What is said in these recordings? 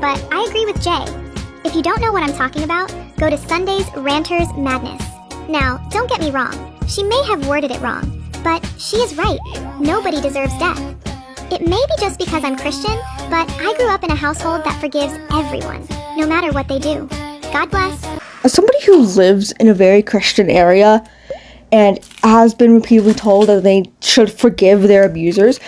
but I agree with Jay. If you don't know what I'm talking about, go to Sunday's Ranter's Madness. Now, don't get me wrong, she may have worded it wrong, but she is right. Nobody deserves death. It may be just because I'm Christian, but I grew up in a household that forgives everyone, no matter what they do. God bless. As somebody who lives in a very Christian area and has been repeatedly told that they should forgive their abusers,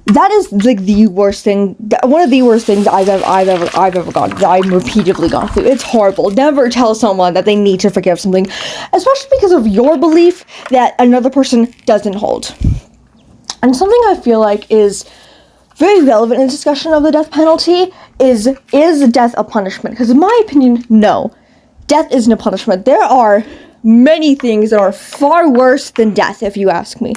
that is like the worst thing, one of the worst things I've ever gone through, I've repeatedly gone through. It's horrible. Never tell someone that they need to forgive something, especially because of your belief that another person doesn't hold. And something I feel like is very relevant in discussion of the death penalty is death a punishment? Because in my opinion, no. Death isn't a punishment. There are many things that are far worse than death, if you ask me.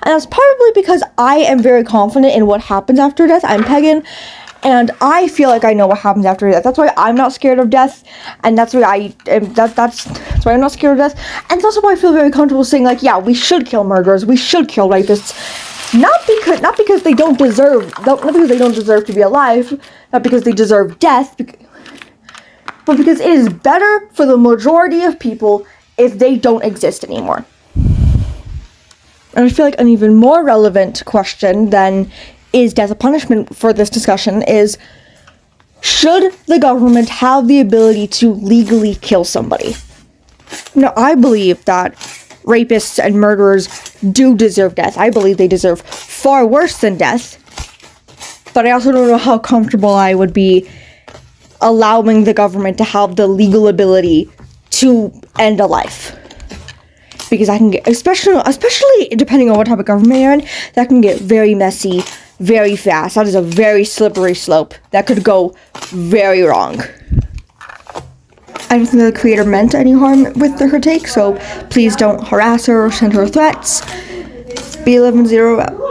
And that's probably because I am very confident in what happens after death. I'm pagan, and I feel like I know what happens after death. That's why I'm not scared of death, and that's why that's why I'm not scared of death. And that's why I feel very comfortable saying, like, yeah, we should kill murderers, we should kill rapists. Not because they don't deserve, not because they don't deserve to be alive, not because they deserve death, but because it is better for the majority of people if they don't exist anymore. And I feel like an even more relevant question than is death a punishment for this discussion is, should the government have the ability to legally kill somebody? Now, I believe that rapists and murderers do deserve death. I believe they deserve far worse than death. But I also don't know how comfortable I would be allowing the government to have the legal ability to end a life. Because I can get, especially depending on what type of government you're in, that can get very messy very fast. That is a very slippery slope that could go very wrong. I don't think the creator meant any harm with her take, so please don't harass her or send her threats. B110 out.